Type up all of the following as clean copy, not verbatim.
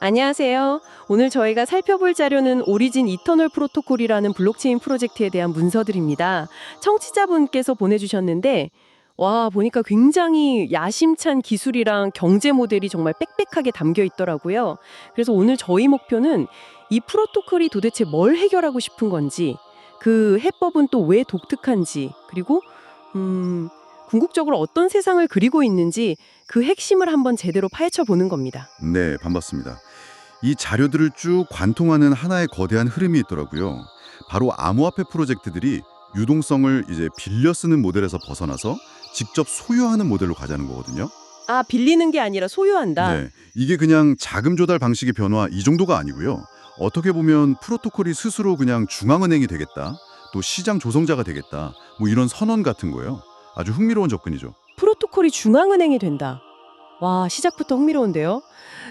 안녕하세요. 오늘 저희가 살펴볼 자료는 오리진 이터널 프로토콜이라는 블록체인 프로젝트에 대한 문서들입니다. 청취자분께서 보내주셨는데, 와, 보니까 굉장히 야심찬 기술이랑 경제 모델이 정말 빽빽하게 담겨 있더라고요. 그래서 오늘 저희 목표는 이 프로토콜이 도대체 뭘 해결하고 싶은 건지, 그 해법은 또 왜 독특한지, 그리고, 궁극적으로 어떤 세상을 그리고 있는지 그 핵심을 한번 제대로 파헤쳐 보는 겁니다. 네, 반갑습니다. 이 자료들을 쭉 관통하는 하나의 거대한 흐름이 있더라고요. 바로 암호화폐 프로젝트들이 유동성을 이제 빌려 쓰는 모델에서 벗어나서 직접 소유하는 모델로 가자는 거거든요. 아, 빌리는 게 아니라 소유한다. 네, 이게 그냥 자금 조달 방식의 변화 이 정도가 아니고요. 어떻게 보면 프로토콜이 스스로 그냥 중앙은행이 되겠다, 또 시장 조성자가 되겠다, 뭐 이런 선언 같은 거예요. 아주 흥미로운 접근이죠. 프로토콜이 중앙은행이 된다. 와, 시작부터 흥미로운데요?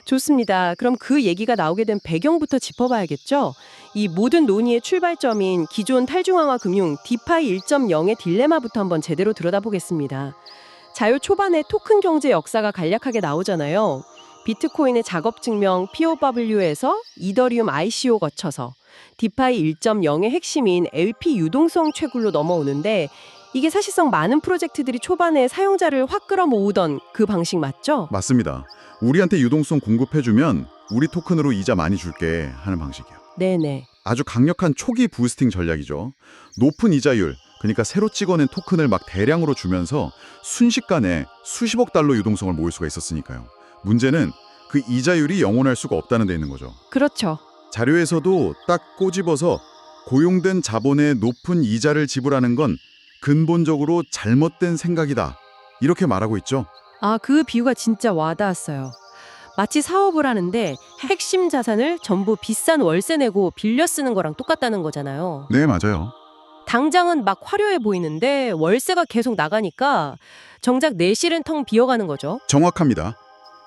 좋습니다. 그럼 그 얘기가 나오게 된 배경부터 짚어봐야겠죠? 이 모든 논의의 출발점인 기존 탈중앙화 금융 디파이 1.0의 딜레마부터 한번 제대로 들여다보겠습니다. 자료 초반에 토큰 경제 역사가 간략하게 나오잖아요. 비트코인의 작업 증명 POW에서 이더리움 ICO 거쳐서 디파이 1.0의 핵심인 LP 유동성 채굴로 넘어오는데, 이게 사실상 많은 프로젝트들이 초반에 사용자를 확 끌어모으던 그 방식 맞죠? 맞습니다. 우리한테 유동성 공급해주면 우리 토큰으로 이자 많이 줄게 하는 방식이에요. 네네. 아주 강력한 초기 부스팅 전략이죠. 높은 이자율, 그러니까 새로 찍어낸 토큰을 막 대량으로 주면서 순식간에 수십억 달러 유동성을 모을 수가 있었으니까요. 문제는 그 이자율이 영원할 수가 없다는 데 있는 거죠. 그렇죠. 자료에서도 딱 꼬집어서 고용된 자본의 높은 이자를 지불하는 건 근본적으로 잘못된 생각이다, 이렇게 말하고 있죠. 아, 그 비유가 진짜 와닿았어요. 마치 사업을 하는데 핵심 자산을 전부 비싼 월세 내고 빌려 쓰는 거랑 똑같다는 거잖아요. 네, 맞아요. 당장은 막 화려해 보이는데 월세가 계속 나가니까 정작 내실은 텅 비어가는 거죠. 정확합니다.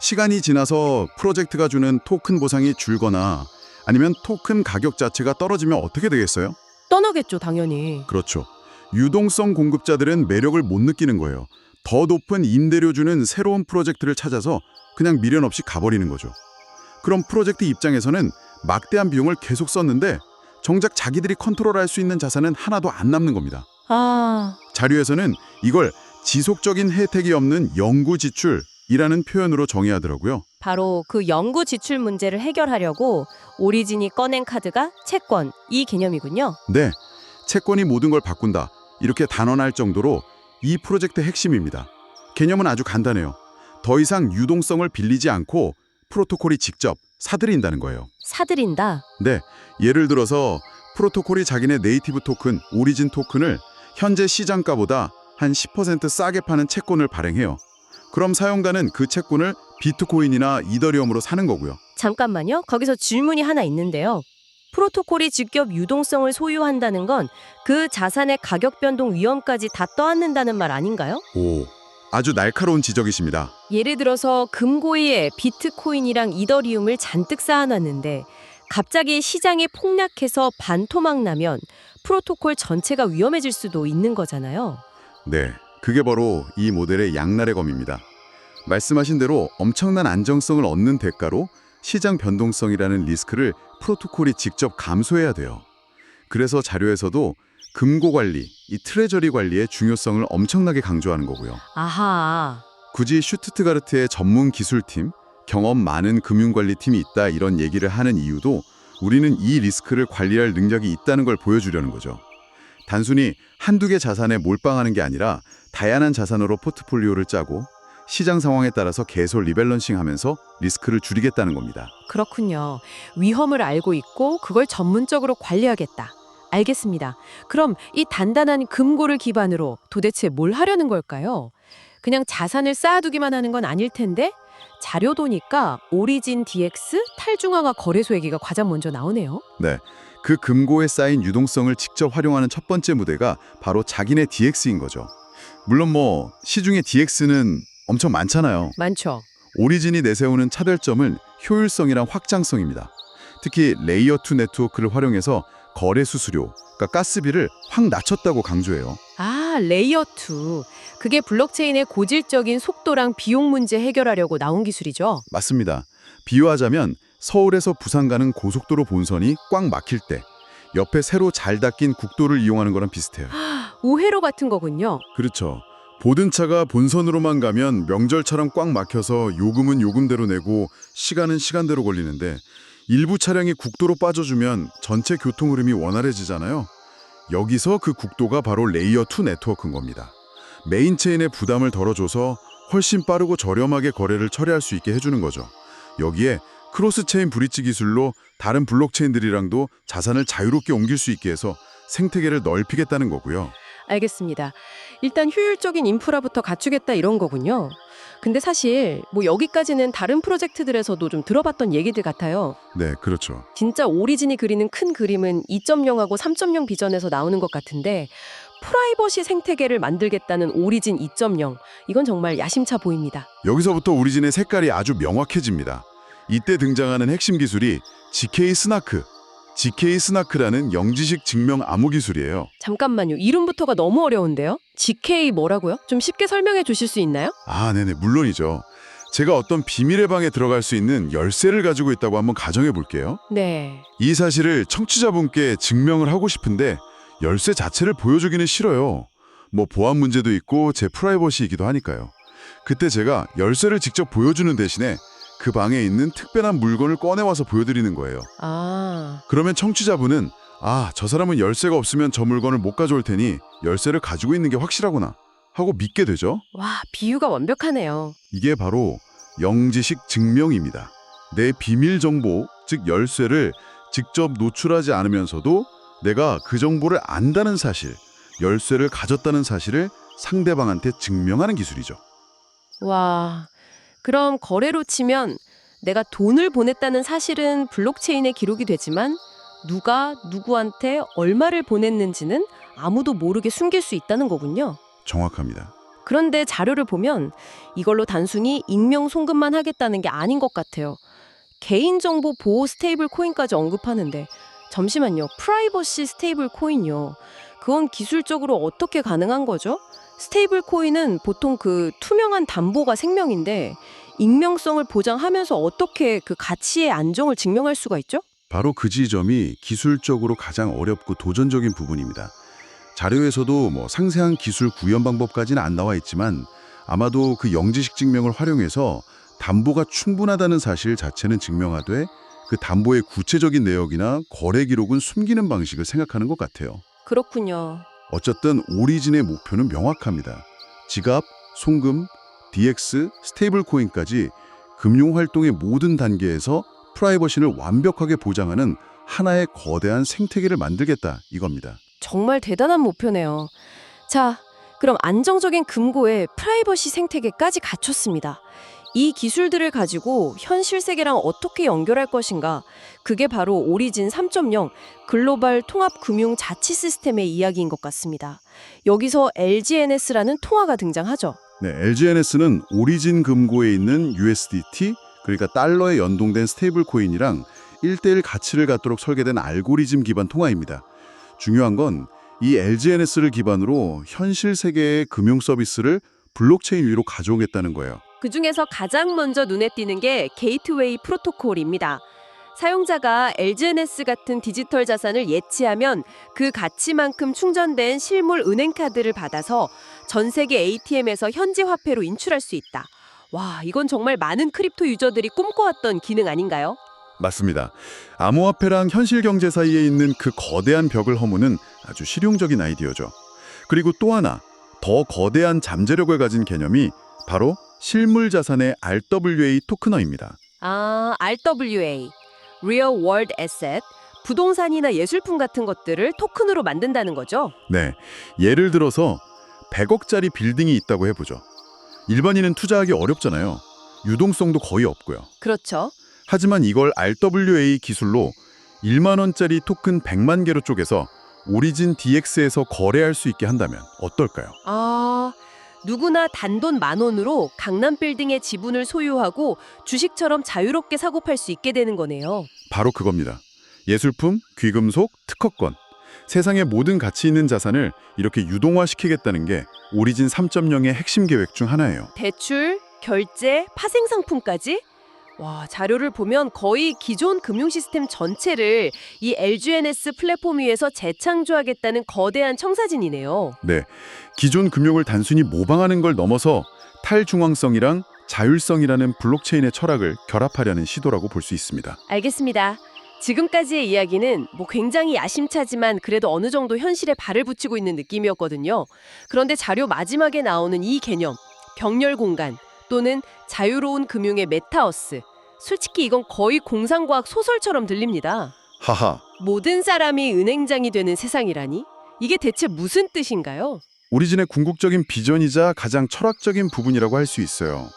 시간이 지나서 프로젝트가 주는 토큰 보상이 줄거나 아니면 토큰 가격 자체가 떨어지면 어떻게 되겠어요? 떠나겠죠, 당연히. 그렇죠. 유동성 공급자들은 매력을 못 느끼는 거예요. 더 높은 임대료 주는 새로운 프로젝트를 찾아서 그냥 미련 없이 가버리는 거죠. 그럼 프로젝트 입장에서는 막대한 비용을 계속 썼는데 정작 자기들이 컨트롤할 수 있는 자산은 하나도 안 남는 겁니다. 아, 자료에서는 이걸 지속적인 혜택이 없는 영구 지출이라는 표현으로 정의하더라고요. 바로 그 연구 지출 문제를 해결하려고 오리진이 꺼낸 카드가 채권, 이 개념이군요. 네, 채권이 모든 걸 바꾼다, 이렇게 단언할 정도로 이 프로젝트의 핵심입니다. 개념은 아주 간단해요. 더 이상 유동성을 빌리지 않고 프로토콜이 직접 사들인다는 거예요. 사들인다. 네, 예를 들어서 프로토콜이 자기네 네이티브 토큰, 오리진 토큰을 현재 시장가보다 한 10% 싸게 파는 채권을 발행해요. 그럼 사용자는 그 채권을 비트코인이나 이더리움으로 사는 거고요. 잠깐만요. 거기서 질문이 하나 있는데요. 프로토콜이 직접 유동성을 소유한다는 건 그 자산의 가격 변동 위험까지 다 떠안는다는 말 아닌가요? 오, 아주 날카로운 지적이십니다. 예를 들어서 금고에 비트코인이랑 이더리움을 잔뜩 쌓아놨는데 갑자기 시장이 폭락해서 반토막 나면 프로토콜 전체가 위험해질 수도 있는 거잖아요. 네, 그게 바로 이 모델의 양날의 검입니다. 말씀하신 대로 엄청난 안정성을 얻는 대가로 시장 변동성이라는 리스크를 프로토콜이 직접 감수해야 돼요. 그래서 자료에서도 금고 관리, 이 트레저리 관리의 중요성을 엄청나게 강조하는 거고요. 아하. 굳이 슈투트가르트의 전문 기술팀, 경험 많은 금융관리팀이 있다, 이런 얘기를 하는 이유도 우리는 이 리스크를 관리할 능력이 있다는 걸 보여주려는 거죠. 단순히 한두 개 자산에 몰빵하는 게 아니라 다양한 자산으로 포트폴리오를 짜고 시장 상황에 따라서 계속 리밸런싱하면서 리스크를 줄이겠다는 겁니다. 그렇군요. 위험을 알고 있고 그걸 전문적으로 관리하겠다. 알겠습니다. 그럼 이 단단한 금고를 기반으로 도대체 뭘 하려는 걸까요? 그냥 자산을 쌓아두기만 하는 건 아닐 텐데 자료 보니까 오리진 DX 탈중앙화 거래소 얘기가 가장 먼저 나오네요. 네, 그 금고에 쌓인 유동성을 직접 활용하는 첫 번째 무대가 바로 자기네 DX인 거죠. 물론 뭐 시중에 DX는 엄청 많잖아요. 많죠. 오리진이 내세우는 차별점은 효율성이랑 확장성입니다. 특히 레이어 2 네트워크를 활용해서 거래 수수료, 그러니까 가스비를 확 낮췄다고 강조해요. 아, 레이어 2. 그게 블록체인의 고질적인 속도랑 비용 문제 해결하려고 나온 기술이죠. 맞습니다. 비유하자면 서울에서 부산 가는 고속도로 본선이 꽉 막힐 때 옆에 새로 잘 닦인 국도를 이용하는 거랑 비슷해요. 오회로 같은 거군요. 그렇죠. 보든차가 본선으로만 가면 명절처럼 꽉 막혀서 요금은 요금대로 내고 시간은 시간대로 걸리는데 일부 차량이 국도로 빠져주면 전체 교통 흐름이 원활해지잖아요. 여기서 그 국도가 바로 레이어2 네트워크인 겁니다. 메인 체인의 부담을 덜어줘서 훨씬 빠르고 저렴하게 거래를 처리할 수 있게 해주는 거죠. 여기에 크로스체인 브릿지 기술로 다른 블록체인들이랑도 자산을 자유롭게 옮길 수 있게 해서 생태계를 넓히겠다는 거고요. 알겠습니다. 일단 효율적인 인프라부터 갖추겠다 이런 거군요. 근데 사실 뭐 여기까지는 다른 프로젝트들에서도 좀 들어봤던 얘기들 같아요. 네, 그렇죠. 진짜 오리진이 그리는 큰 그림은 2.0하고 3.0 비전에서 나오는 것 같은데 프라이버시 생태계를 만들겠다는 오리진 2.0 이건 정말 야심차 보입니다. 여기서부터 오리진의 색깔이 아주 명확해집니다. 이때 등장하는 핵심 기술이 GK 스나크, GK 스나크라는 영지식 증명 암호 기술이에요. 잠깐만요. 이름부터가 너무 어려운데요? GK 뭐라고요? 좀 쉽게 설명해 주실 수 있나요? 아, 네네, 물론이죠. 제가 어떤 비밀의 방에 들어갈 수 있는 열쇠를 가지고 있다고 한번 가정해 볼게요. 네. 이 사실을 청취자분께 증명을 하고 싶은데 열쇠 자체를 보여주기는 싫어요. 뭐 보안 문제도 있고 제 프라이버시이기도 하니까요. 그때 제가 열쇠를 직접 보여주는 대신에 그 방에 있는 특별한 물건을 꺼내와서 보여드리는 거예요. 아, 그러면 청취자분은 아, 저 사람은 열쇠가 없으면 저 물건을 못 가져올 테니 열쇠를 가지고 있는 게 확실하구나 하고 믿게 되죠. 와, 비유가 완벽하네요. 이게 바로 영지식 증명입니다. 내 비밀 정보, 즉 열쇠를 직접 노출하지 않으면서도 내가 그 정보를 안다는 사실, 열쇠를 가졌다는 사실을 상대방한테 증명하는 기술이죠. 와, 그럼 거래로 치면 내가 돈을 보냈다는 사실은 블록체인에 기록이 되지만 누가 누구한테 얼마를 보냈는지는 아무도 모르게 숨길 수 있다는 거군요. 정확합니다. 그런데 자료를 보면 이걸로 단순히 익명 송금만 하겠다는 게 아닌 것 같아요. 개인정보 보호 스테이블 코인까지 언급하는데 잠시만요. 프라이버시 스테이블 코인요. 그건 기술적으로 어떻게 가능한 거죠? 스테이블 코인은 보통 그 투명한 담보가 생명인데 익명성을 보장하면서 어떻게 그 가치의 안정을 증명할 수가 있죠? 바로 그 지점이 기술적으로 가장 어렵고 도전적인 부분입니다. 자료에서도 뭐 상세한 기술 구현 방법까지는 안 나와 있지만 아마도 그 영지식 증명을 활용해서 담보가 충분하다는 사실 자체는 증명하되 그 담보의 구체적인 내역이나 거래 기록은 숨기는 방식을 생각하는 것 같아요. 그렇군요. 어쨌든 오리진의 목표는 명확합니다. 지갑, 송금, DX, 스테이블 코인까지 금융활동의 모든 단계에서 프라이버시를 완벽하게 보장하는 하나의 거대한 생태계를 만들겠다 이겁니다. 정말 대단한 목표네요. 자, 그럼 안정적인 금고에 프라이버시 생태계까지 갖췄습니다. 이 기술들을 가지고 현실 세계랑 어떻게 연결할 것인가? 그게 바로 오리진 3.0 글로벌 통합 금융 자치 시스템의 이야기인 것 같습니다. 여기서 LGNS라는 통화가 등장하죠. 네, LGNS는 오리진 금고에 있는 USDT, 그러니까 달러에 연동된 스테이블 코인이랑 1대1 가치를 갖도록 설계된 알고리즘 기반 통화입니다. 중요한 건 이 LGNS를 기반으로 현실 세계의 금융 서비스를 블록체인 위로 가져오겠다는 거예요. 그중에서 가장 먼저 눈에 띄는 게 게이트웨이 프로토콜입니다. 사용자가 LGNS 같은 디지털 자산을 예치하면 그 가치만큼 충전된 실물 은행카드를 받아서 전 세계 ATM에서 현지 화폐로 인출할 수 있다. 와, 이건 정말 많은 크립토 유저들이 꿈꿔왔던 기능 아닌가요? 맞습니다. 암호화폐랑 현실 경제 사이에 있는 그 거대한 벽을 허무는 아주 실용적인 아이디어죠. 그리고 또 하나, 더 거대한 잠재력을 가진 개념이 바로 실물 자산의 RWA 토크너입니다. 아, RWA, Real World Asset, 부동산이나 예술품 같은 것들을 토큰으로 만든다는 거죠? 네, 예를 들어서 100억짜리 빌딩이 있다고 해보죠. 일반인은 투자하기 어렵잖아요. 유동성도 거의 없고요. 그렇죠. 하지만 이걸 RWA 기술로 1만 원짜리 토큰 100만 개로 쪼개서 오리진 DX에서 거래할 수 있게 한다면 어떨까요? 아, 누구나 단돈 10,000원으로 강남 빌딩의 지분을 소유하고 주식처럼 자유롭게 사고 팔 수 있게 되는 거네요. 바로 그겁니다. 예술품, 귀금속, 특허권. 세상의 모든 가치 있는 자산을 이렇게 유동화시키겠다는 게 오리진 3.0의 핵심 계획 중 하나예요. 대출, 결제, 파생 상품까지? 와, 자료를 보면 거의 기존 금융 시스템 전체를 이 LGNS 플랫폼 위에서 재창조하겠다는 거대한 청사진이네요. 네, 기존 금융을 단순히 모방하는 걸 넘어서 탈중앙성이랑 자율성이라는 블록체인의 철학을 결합하려는 시도라고 볼 수 있습니다. 알겠습니다. 지금까지의 이야기는 굉장히 야심차지만 그래도 어느 정도 현실에 발을 붙이고 있는 느낌이었거든요. 그런데 자료 마지막에 나오는 이 개념, 병렬 공간 또는 자유로운 금융의 메타버스. 솔직히 이건 거의 공상과학 소설처럼 들립니다. 하하, 모든 사람이 은행장이 되는 세상이라니? 이게 대체 무슨 뜻인가요? 오리진의 궁극적인 비전이자 가장 철학적인 부분이라고 할 수 있어요.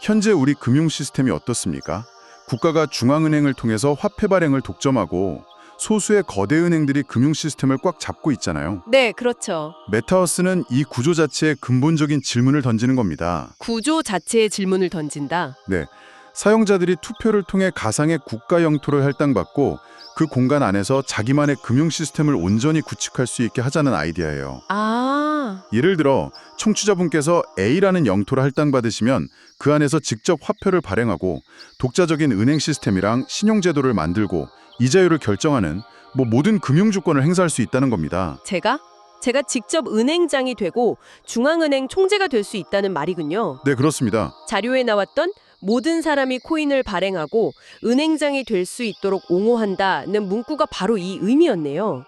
현재 우리 금융 시스템이 어떻습니까? 국가가 중앙은행을 통해서 화폐 발행을 독점하고 소수의 거대 은행들이 금융 시스템을 꽉 잡고 있잖아요. 네, 그렇죠. 메타버스는 이 구조 자체에 근본적인 질문을 던지는 겁니다. 구조 자체의 질문을 던진다. 네, 사용자들이 투표를 통해 가상의 국가 영토를 할당받고 그 공간 안에서 자기만의 금융 시스템을 온전히 구축할 수 있게 하자는 아이디어예요. 아, 예를 들어 청취자분께서 A라는 영토를 할당받으시면 그 안에서 직접 화폐를 발행하고 독자적인 은행 시스템이랑 신용제도를 만들고 이자율을 결정하는 모든 금융주권을 행사할 수 있다는 겁니다. 제가 직접 은행장이 되고 중앙은행 총재가 될 수 있다는 말이군요. 네, 그렇습니다. 자료에 나왔던 모든 사람이 코인을 발행하고 은행장이 될 수 있도록 옹호한다는 문구가 바로 이 의미였네요.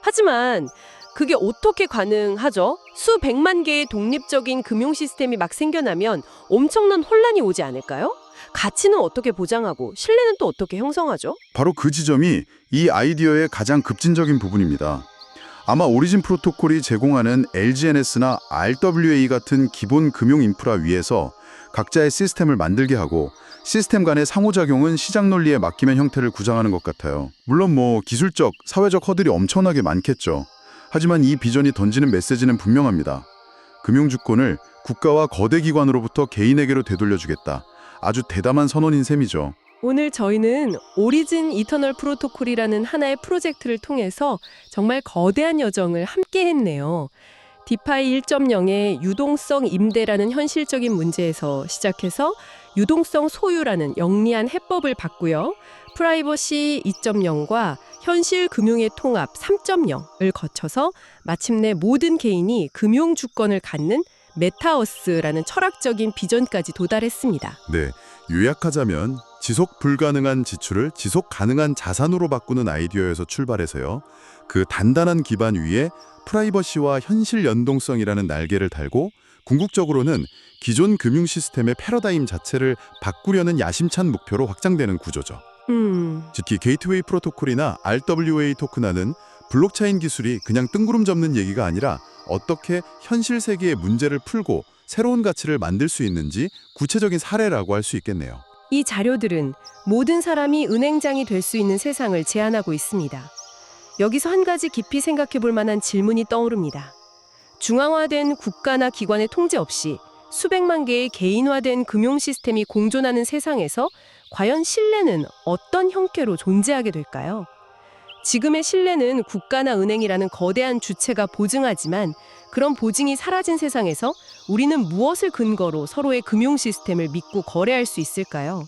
하지만 그게 어떻게 가능하죠? 수백만 개의 독립적인 금융 시스템이 막 생겨나면 엄청난 혼란이 오지 않을까요? 가치는 어떻게 보장하고 신뢰는 또 어떻게 형성하죠? 바로 그 지점이 이 아이디어의 가장 급진적인 부분입니다. 아마 오리진 프로토콜이 제공하는 LGNS나 RWA 같은 기본 금융 인프라 위에서 각자의 시스템을 만들게 하고 시스템 간의 상호작용은 시장 논리에 맡기면 형태를 구상하는 것 같아요. 물론 기술적, 사회적 허들이 엄청나게 많겠죠. 하지만 이 비전이 던지는 메시지는 분명합니다. 금융주권을 국가와 거대 기관으로부터 개인에게로 되돌려주겠다. 아주 대담한 선언인 셈이죠. 오늘 저희는 오리진 이터널 프로토콜이라는 하나의 프로젝트를 통해서 정말 거대한 여정을 함께 했네요. 디파이 1.0의 유동성 임대라는 현실적인 문제에서 시작해서 유동성 소유라는 영리한 해법을 봤고요. 프라이버시 2.0과 현실 금융의 통합 3.0을 거쳐서 마침내 모든 개인이 금융 주권을 갖는 메타버스라는 철학적인 비전까지 도달했습니다. 네, 요약하자면 지속 불가능한 지출을 지속 가능한 자산으로 바꾸는 아이디어에서 출발해서요. 그 단단한 기반 위에 프라이버시와 현실 연동성이라는 날개를 달고 궁극적으로는 기존 금융 시스템의 패러다임 자체를 바꾸려는 야심찬 목표로 확장되는 구조죠. 특히 게이트웨이 프로토콜이나 RWA 토큰화는 블록체인 기술이 그냥 뜬구름 잡는 얘기가 아니라 어떻게 현실 세계의 문제를 풀고 새로운 가치를 만들 수 있는지 구체적인 사례라고 할 수 있겠네요. 이 자료들은 모든 사람이 은행장이 될 수 있는 세상을 제안하고 있습니다. 여기서 한 가지 깊이 생각해 볼 만한 질문이 떠오릅니다. 중앙화된 국가나 기관의 통제 없이 수백만 개의 개인화된 금융 시스템이 공존하는 세상에서 과연 신뢰는 어떤 형태로 존재하게 될까요? 지금의 신뢰는 국가나 은행이라는 거대한 주체가 보증하지만 그런 보증이 사라진 세상에서 우리는 무엇을 근거로 서로의 금융 시스템을 믿고 거래할 수 있을까요?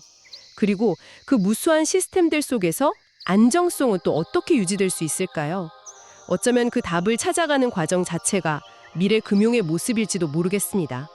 그리고 그 무수한 시스템들 속에서 안정성은 또 어떻게 유지될 수 있을까요? 어쩌면 그 답을 찾아가는 과정 자체가 미래 금융의 모습일지도 모르겠습니다.